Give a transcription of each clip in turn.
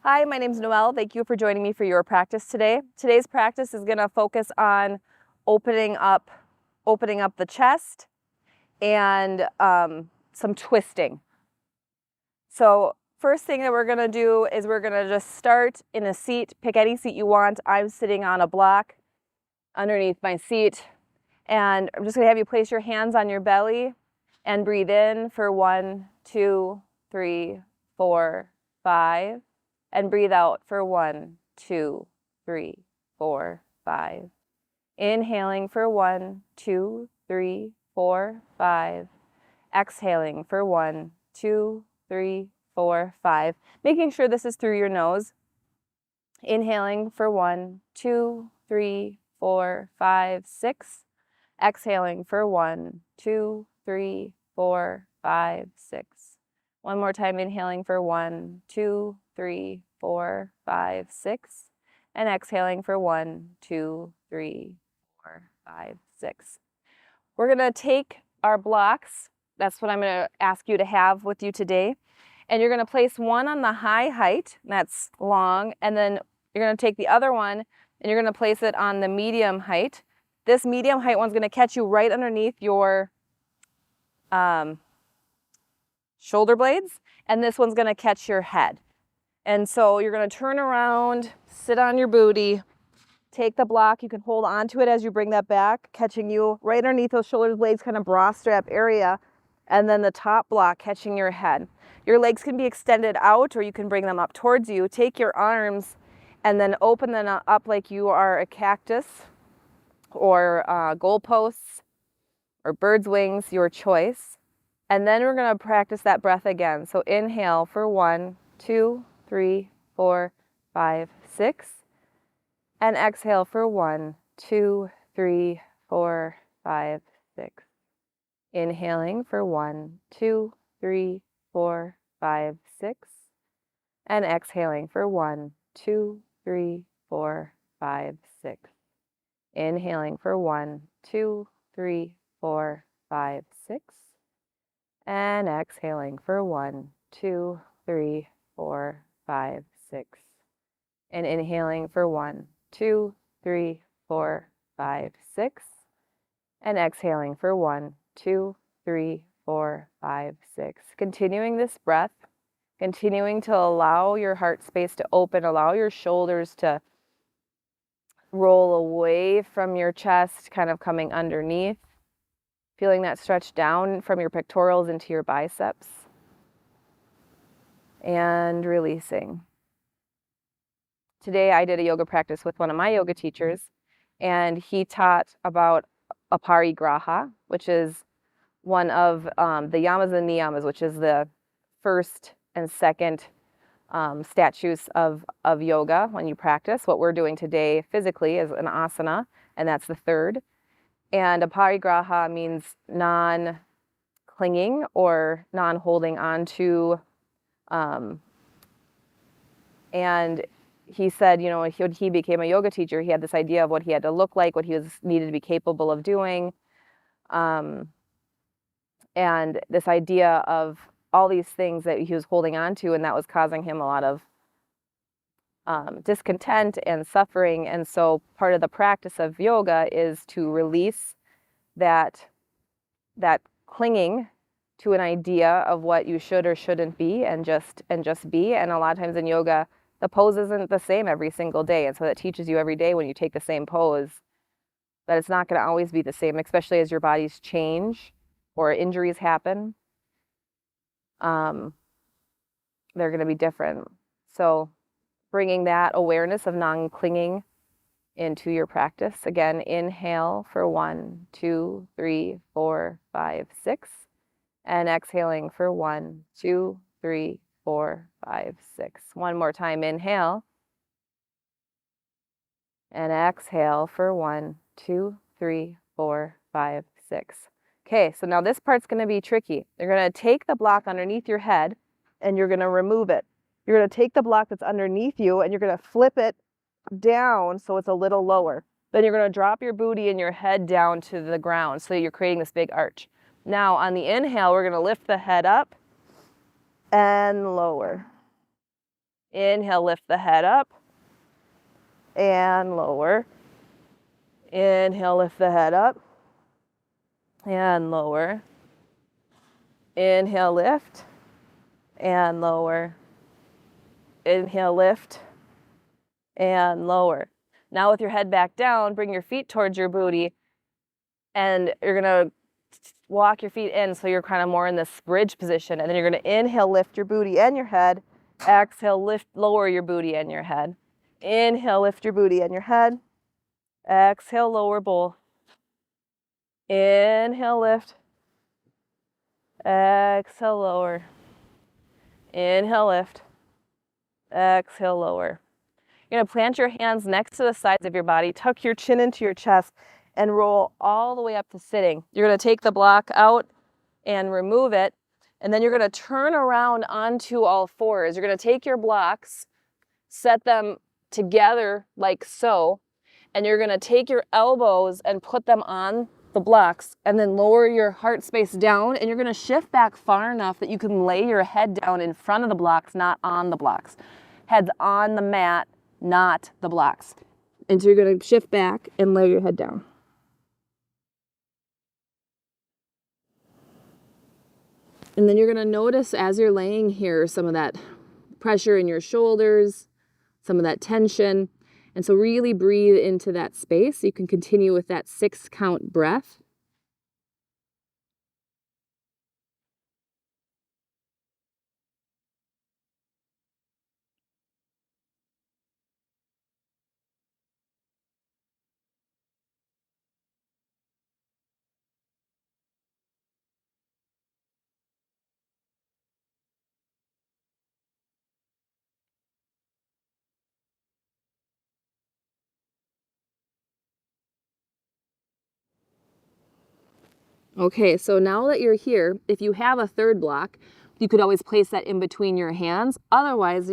Hi, my name is Noelle. Thank you for joining me for your practice today. Today's practice is going to focus on opening up the chest and some twisting. So first thing that we're going to do is we're going to just start in a seat. Pick any seat you want. I'm sitting on a block underneath my seat, and I'm just going to have you place your hands on your belly and breathe in for 1, 2, 3, 4, 5. And breathe out for 1, 2, 3, 4, 5. Inhaling for 1, 2, 3, 4, 5. Exhaling for 1, 2, 3, 4, 5. Making sure this is through your nose. Inhaling for 1, 2, 3, 4, 5, 6. Exhaling for 1, 2, 3, 4, 5, 6. One more time, inhaling for 1, 2, 3, 4, 5, 6. And exhaling for 1, 2, 3, 4, 5, 6. We're going to take our blocks. That's what I'm going to ask you to have with you today. And you're going to place one on the high height, and that's long, and then you're going to take the other one and you're going to place it on the medium height. This medium height one's going to catch you right underneath your shoulder blades, and this one's going to catch your head. And so you're going to turn around, sit on your booty, take the block. You can hold onto it as you bring that back, catching you right underneath those shoulder blades, kind of bra strap area, and then the top block catching your head. Your legs can be extended out, or you can bring them up towards you. Take your arms and then open them up like you are a cactus or goalposts or bird's wings, your choice. And then we're going to practice that breath again. So inhale for 1, 2, 3, 4, 5, 6. And exhale for 1, 2, 3, 4, 5, 6. Inhaling for 1, 2, 3, 4, 5, 6. And exhaling for 1, 2, 3, 4, 5, 6. Inhaling for 1, 2, 3, 4, 5, 6. And exhaling for 1, 2, 3, 4, 5, 6. And inhaling for 1, 2, 3, 4, 5, 6. And exhaling for 1, 2, 3, 4, 5, 6. Continuing this breath, continuing to allow your heart space to open, allow your shoulders to roll away from your chest, kind of coming underneath. Feeling that stretch down from your pectorals into your biceps. And releasing. Today I did a yoga practice with one of my yoga teachers, and he taught about aparigraha, which is one of the yamas and niyamas, which is the first and second statutes of yoga when you practice. What we're doing today physically is an asana, and that's the third. And aparigraha means non-clinging or non-holding on to. And he said, when he became a yoga teacher, he had this idea of what he had to look like, what he needed to be capable of doing. And this idea of all these things that he was holding on to, and that was causing him a lot of discontent and suffering. And so part of the practice of yoga is to release that clinging to an idea of what you should or shouldn't be, and just be. And a lot of times in yoga, the pose isn't the same every single day. And so that teaches you every day when you take the same pose that it's not going to always be the same, especially as your bodies change or injuries happen. They're going to be different. So bringing that awareness of non-clinging into your practice. Again, inhale for 1, 2, 3, 4, 5, 6. And exhaling for 1, 2, 3, 4, 5, 6. One more time, inhale. And exhale for 1, 2, 3, 4, 5, 6. Okay, so now this part's going to be tricky. You're going to take the block underneath your head and you're going to remove it. You're going to take the block that's underneath you and you're going to flip it down so it's a little lower. Then you're going to drop your booty and your head down to the ground so you're creating this big arch. Now on the inhale, we're going to lift the head up and lower. Inhale, lift the head up and lower. Inhale, lift the head up and lower. Inhale, lift and lower. Inhale, lift and lower. Now with your head back down, bring your feet towards your booty, and you're gonna walk your feet in so you're kind of more in this bridge position, and then you're gonna inhale, lift your booty and your head. Exhale, lift, lower your booty and your head. Inhale, lift your booty and your head. Exhale, lower both. Inhale, lift. Exhale, lower. Inhale, lift. Exhale, lower. You're going to plant your hands next to the sides of your body, tuck your chin into your chest, and roll all the way up to sitting. You're going to take the block out and remove it, and then you're going to turn around onto all fours. You're going to take your blocks, set them together like so, and you're going to take your elbows and put them on the blocks, and then lower your heart space down, and you're going to shift back far enough that you can lay your head down in front of the blocks, not on the blocks. Head's on the mat, not the blocks. And so you're going to shift back and lay your head down. And then you're going to notice as you're laying here some of that pressure in your shoulders, some of that tension. And so really breathe into that space. You can continue with that 6 count breath. Okay, so now that you're here, if you have a third block, you could always place that in between your hands. Otherwise,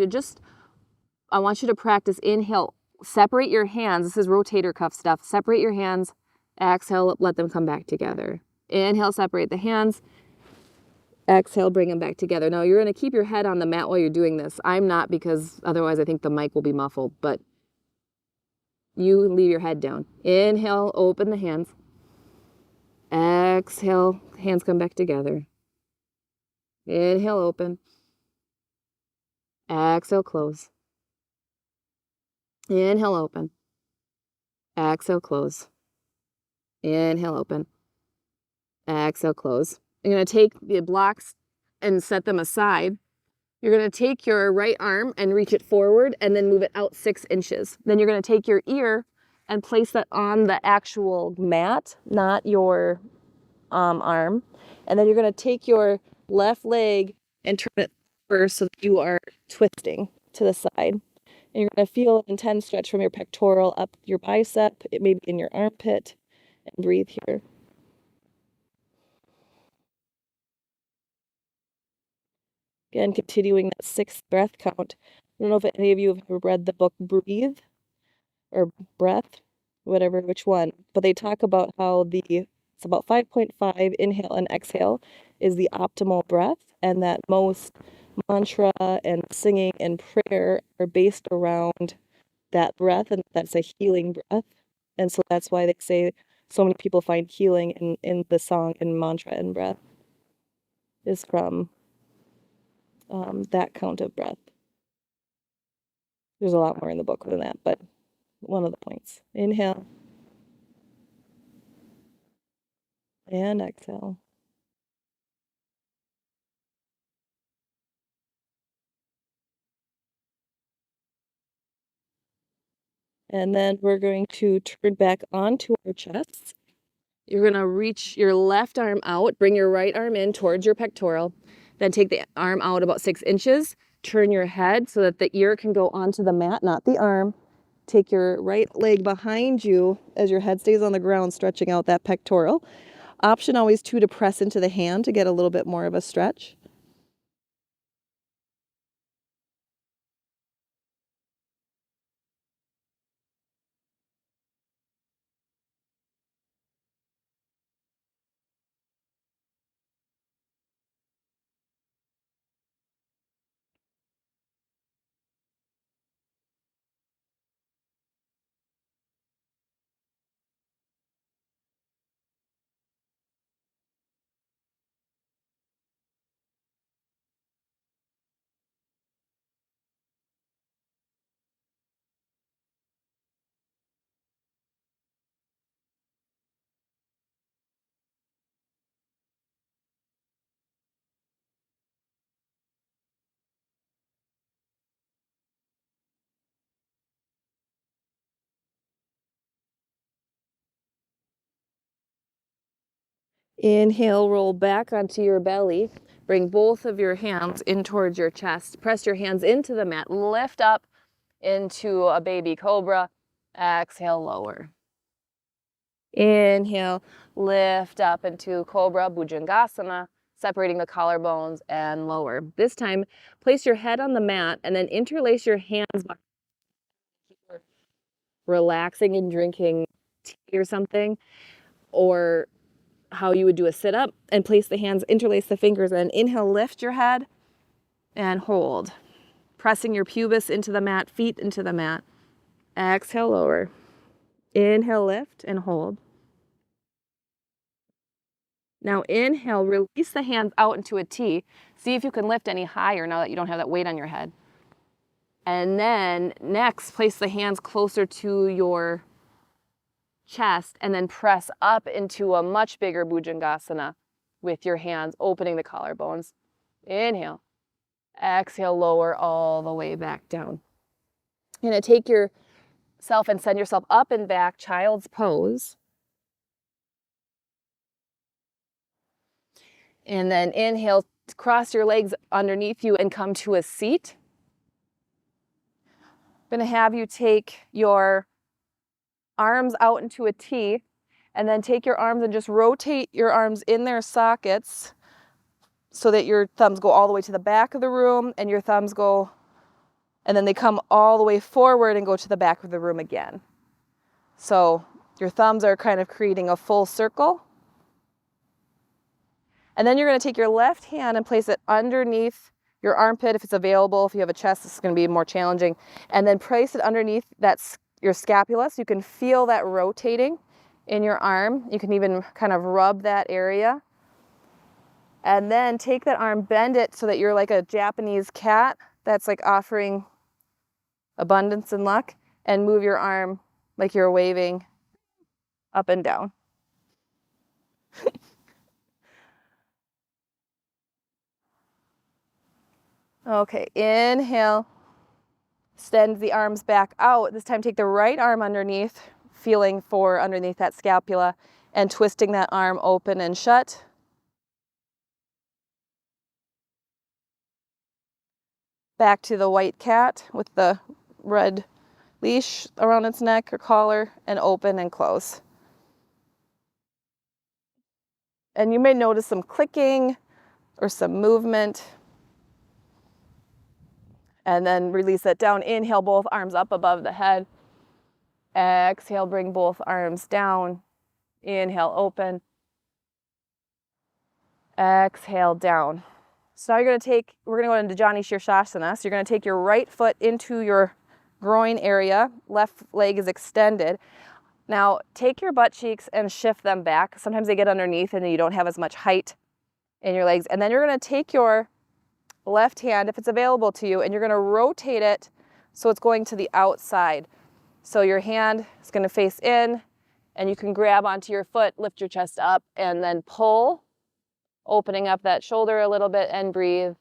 I want you to practice inhale, separate your hands. This is rotator cuff stuff. Separate your hands, exhale, let them come back together. Inhale, separate the hands. Exhale, bring them back together. Now you're going to keep your head on the mat while you're doing this. I'm not, because otherwise I think the mic will be muffled, but you leave your head down. Inhale, open the hands. Exhale, hands come back together. Inhale, open. Exhale, close. Inhale, open. Exhale, close. Inhale, open. Exhale, close. You're going to take the blocks and set them aside. You're going to take your right arm and reach it forward and then move it out 6 inches. Then you're going to take your ear and place that on the actual mat, not your arm. And then you're going to take your left leg and turn it over so that you are twisting to the side. And you're going to feel an intense stretch from your pectoral up your bicep, it may be in your armpit, and breathe here. Again, continuing that 6th breath count. I don't know if any of you have ever read the book Breathe or Breath, whatever, which one, but they talk about how it's about 5.5 inhale and exhale is the optimal breath, and that most mantra and singing and prayer are based around that breath, and that's a healing breath. And so that's why they say so many people find healing in the song and mantra and breath is from that count of breath. There's a lot more in the book than that, but one of the points. Inhale and exhale. And then we're going to turn back onto our chests. You're going to reach your left arm out, bring your right arm in towards your pectoral, then take the arm out about 6 inches, turn your head so that the ear can go onto the mat, not the arm. Take your right leg behind you as your head stays on the ground, stretching out that pectoral. Option always 2 to press into the hand to get a little bit more of a stretch. Inhale, roll back onto your belly. Bring both of your hands in towards your chest. Press your hands into the mat. Lift up into a baby cobra. Exhale, lower. Inhale, lift up into Cobra Bhujangasana, separating the collarbones and lower. This time, place your head on the mat and then interlace your hands, relaxing and drinking tea or something, or how you would do a sit-up, and place the hands, interlace the fingers, and inhale, lift your head and hold. Pressing your pubis into the mat, feet into the mat. Exhale, lower. Inhale, lift and hold. Now inhale, release the hands out into a T. See if you can lift any higher now that you don't have that weight on your head. And then next, place the hands closer to your chest and then press up into a much bigger Bhujangasana with your hands opening the collarbones. Inhale. Exhale, lower all the way back down. You're going to take yourself and send yourself up and back, child's pose. And then inhale, cross your legs underneath you and come to a seat. I'm going to have you take your arms out into a T, and then take your arms and just rotate your arms in their sockets so that your thumbs go all the way to the back of the room and your thumbs go, and then they come all the way forward and go to the back of the room again. So your thumbs are kind of creating a full circle. And then you're going to take your left hand and place it underneath your armpit if it's available. If you have a chest, this is going to be more challenging. And then place it underneath your scapula so you can feel that rotating in your arm. You can even kind of rub that area. And then take that arm, bend it so that you're like a Japanese cat that's like offering abundance and luck, and move your arm like you're waving up and down. Okay, inhale, extend the arms back out. This time take the right arm underneath, feeling for underneath that scapula, and twisting that arm open and shut. Back to the white cat with the red leash around its neck or collar, and open and close. And you may notice some clicking or some movement. And then release it down. Inhale, both arms up above the head. Exhale, bring both arms down. Inhale, open. Exhale, down. So now we're going to go into Jani Shirshasana. So you're going to take your right foot into your groin area. Left leg is extended. Now take your butt cheeks and shift them back. Sometimes they get underneath and you don't have as much height in your legs. And then you're going to take your left hand, if it's available to you, and you're going to rotate it so it's going to the outside. So your hand is going to face in, and you can grab onto your foot, lift your chest up, and then pull, opening up that shoulder a little bit, and breathe.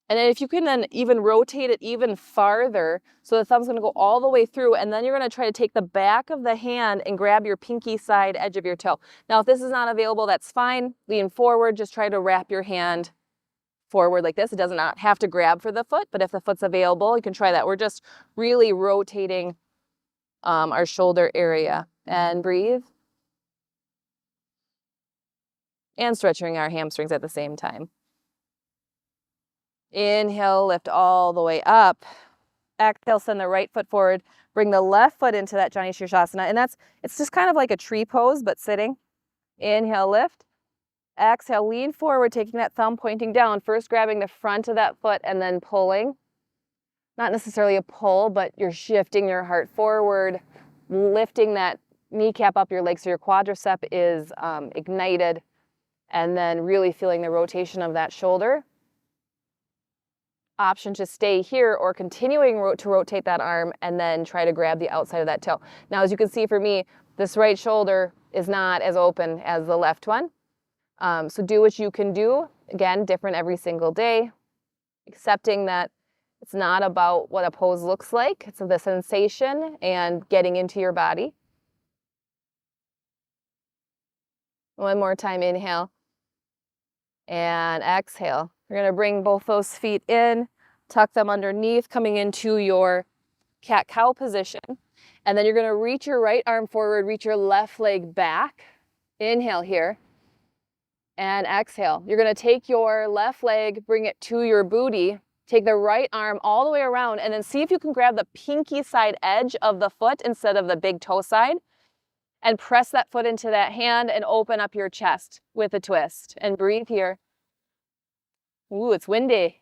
And then if you can then even rotate it even farther, so the thumb's going to go all the way through, and then you're going to try to take the back of the hand and grab your pinky side edge of your toe. Now, if this is not available, that's fine. Lean forward. Just try to wrap your hand forward like this. It does not have to grab for the foot, but if the foot's available, you can try that. We're just really rotating our shoulder area. And breathe. And stretching our hamstrings at the same time. Inhale, lift all the way up. Exhale, send the right foot forward. Bring the left foot into that Jani Shirshasana. And it's just kind of like a tree pose, but sitting. Inhale, lift. Exhale, lean forward, taking that thumb pointing down. First grabbing the front of that foot and then pulling. Not necessarily a pull, but you're shifting your heart forward, lifting that kneecap up your leg so your quadricep is ignited, and then really feeling the rotation of that shoulder. Option to stay here or continuing to rotate that arm and then try to grab the outside of that toe. Now, as you can see for me, this right shoulder is not as open as the left one. So do what you can do. Again, different every single day. accepting that it's not about what a pose looks like. It's the sensation and getting into your body. One more time, inhale and exhale. You're going to bring both those feet in, tuck them underneath, coming into your cat-cow position. And then you're going to reach your right arm forward, reach your left leg back. Inhale here and exhale. You're going to take your left leg, bring it to your booty, take the right arm all the way around, and then see if you can grab the pinky side edge of the foot instead of the big toe side, and press that foot into that hand and open up your chest with a twist. And breathe here. Ooh, it's windy.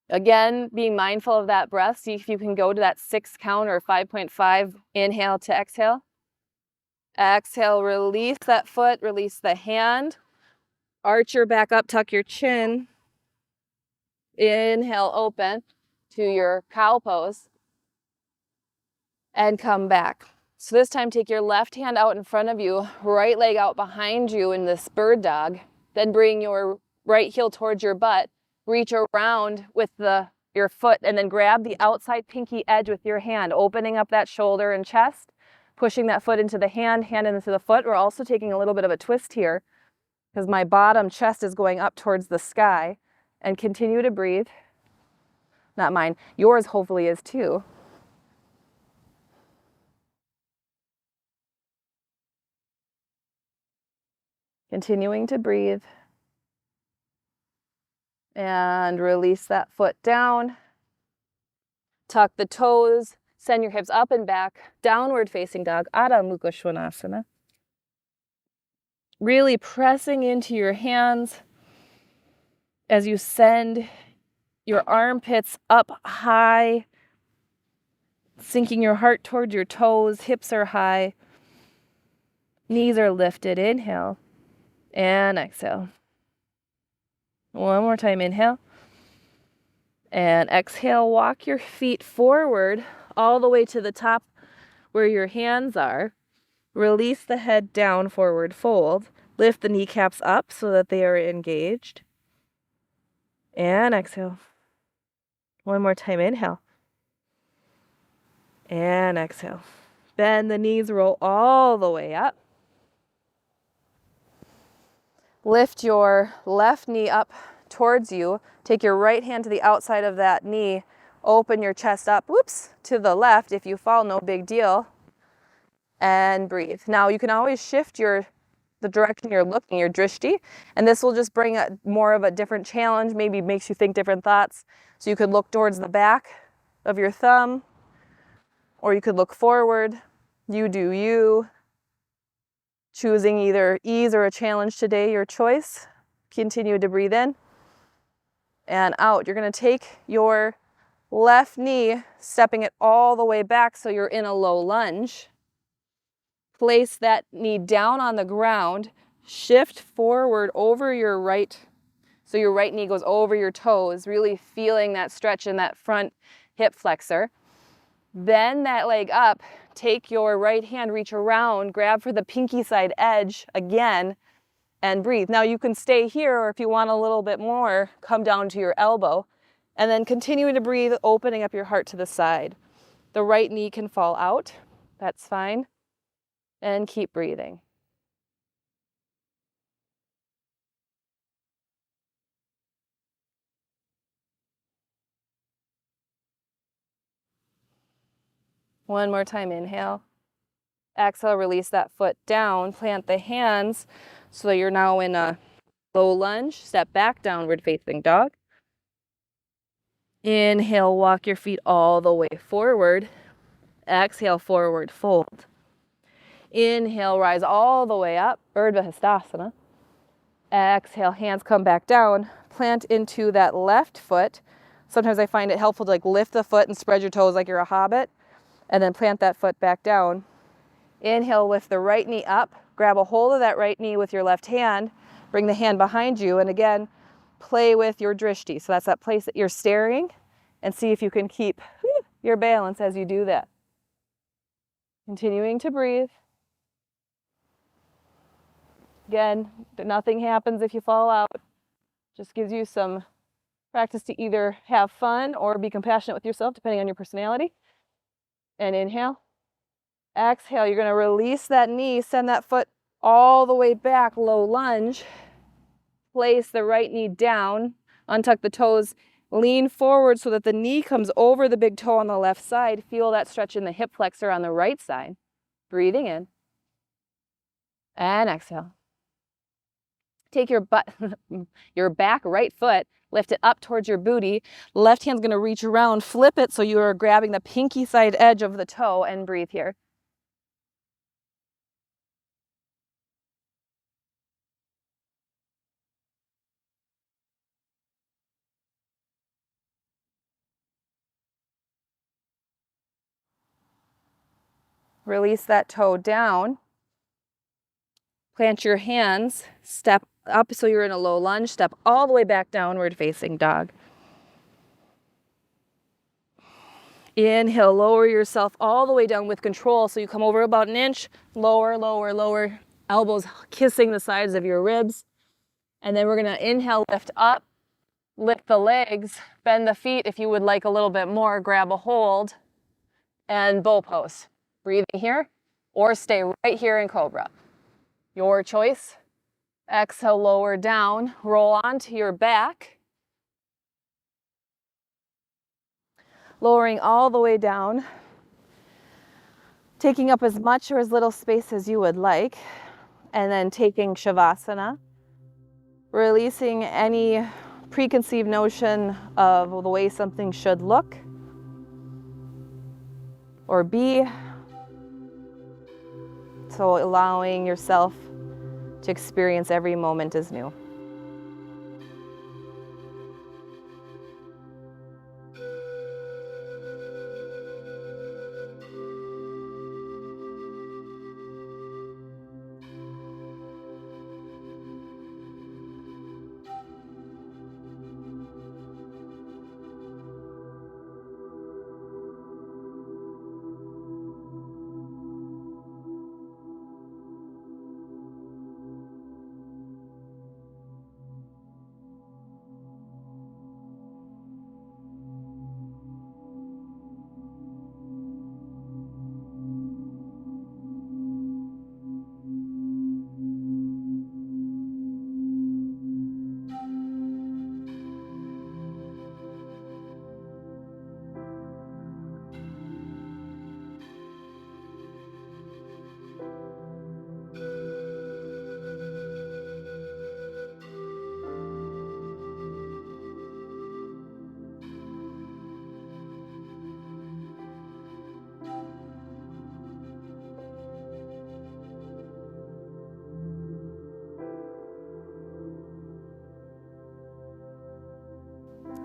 Again, being mindful of that breath. See if you can go to that 6 count or 5.5 inhale to exhale. Exhale, release that foot, release the hand. Arch your back up, tuck your chin. Inhale, open to your cow pose. And come back. So this time, take your left hand out in front of you, right leg out behind you in this bird dog. Then bring your right heel towards your butt. Reach around with your foot and then grab the outside pinky edge with your hand, opening up that shoulder and chest, pushing that foot into the hand into the foot. We're also taking a little bit of a twist here because my bottom chest is going up towards the sky. And continue to breathe. Not mine, yours hopefully is too. Continuing to breathe. And release that foot down. Tuck the toes, send your hips up and back, downward facing dog, Adho Mukha Svanasana. Really pressing into your hands as you send your armpits up high, sinking your heart towards your toes, hips are high, knees are lifted. Inhale and exhale. One more time, inhale. And exhale, walk your feet forward all the way to the top where your hands are. Release the head down, forward fold. Lift the kneecaps up so that they are engaged. And exhale. One more time, inhale. And exhale. Bend the knees, roll all the way up. Lift your left knee up towards you. Take your right hand to the outside of that knee. Open your chest up, to the left. If you fall, no big deal. And breathe. Now you can always shift the direction you're looking, your drishti, and this will just bring more of a different challenge, maybe makes you think different thoughts. So you could look towards the back of your thumb, or you could look forward. You do you. Choosing either ease or a challenge today, your choice. Continue to breathe in and out. You're going to take your left knee, stepping it all the way back so you're in a low lunge. Place that knee down on the ground, shift forward over your right, so your right knee goes over your toes, really feeling that stretch in that front hip flexor. Bend that leg up, take your right hand, reach around, grab for the pinky side edge again, and breathe. Now you can stay here, or if you want a little bit more, come down to your elbow, and then continue to breathe, opening up your heart to the side. The right knee can fall out, that's fine. And keep breathing. One more time, inhale. Exhale, release that foot down, plant the hands so you're now in a low lunge. Step back, downward facing dog. Inhale, walk your feet all the way forward. Exhale, forward fold. Inhale, rise all the way up, Urdhva Hastasana. Exhale, hands come back down, plant into that left foot. Sometimes I find it helpful to lift the foot and spread your toes like you're a hobbit, and then plant that foot back down. Inhale, lift the right knee up, grab a hold of that right knee with your left hand, bring the hand behind you, and again, play with your drishti. So that's that place that you're staring, and see if you can keep your balance as you do that. Continuing to breathe. Again, nothing happens if you fall out. Just gives you some practice to either have fun or be compassionate with yourself, depending on your personality. And inhale. Exhale, you're going to release that knee, send that foot all the way back, low lunge. Place the right knee down, untuck the toes, lean forward so that the knee comes over the big toe on the left side. Feel that stretch in the hip flexor on the right side. Breathing in. And exhale. Take your back right foot, lift it up towards your booty. Left hand's going to reach around, flip it so you are grabbing the pinky side edge of the toe, and breathe here. Release that toe down. Plant your hands, step up so you're in a low lunge, step all the way back downward facing dog. Inhale, lower yourself all the way down with control so you come over about an inch, lower, lower, lower, elbows kissing the sides of your ribs. And then we're gonna inhale, lift up, lift the legs, bend the feet if you would like a little bit more, grab a hold, and bow pose. Breathing here, or stay right here in cobra. Your choice. Exhale, lower down, roll onto your back. Lowering all the way down, taking up as much or as little space as you would like, and then taking Shavasana, releasing any preconceived notion of the way something should look or be. So allowing yourself to experience every moment as new.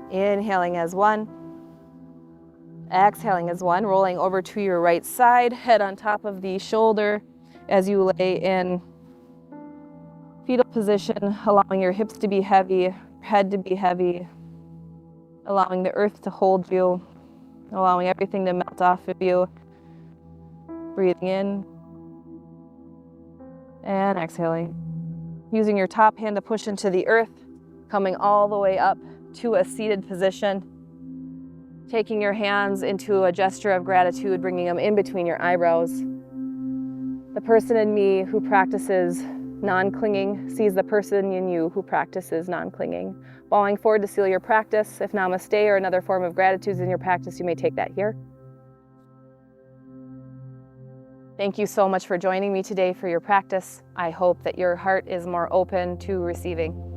Inhaling as one. Exhaling as one, rolling over to your right side, head on top of the shoulder as you lay in fetal position, allowing your hips to be heavy, head to be heavy, allowing the earth to hold you, allowing everything to melt off of you. Breathing in and exhaling. Using your top hand to push into the earth, coming all the way up to a seated position. Taking your hands into a gesture of gratitude, bringing them in between your eyebrows. The person in me who practices non-clinging sees the person in you who practices non-clinging. Bowing forward to seal your practice. If namaste or another form of gratitude is in your practice, you may take that here. Thank you so much for joining me today for your practice. I hope that your heart is more open to receiving.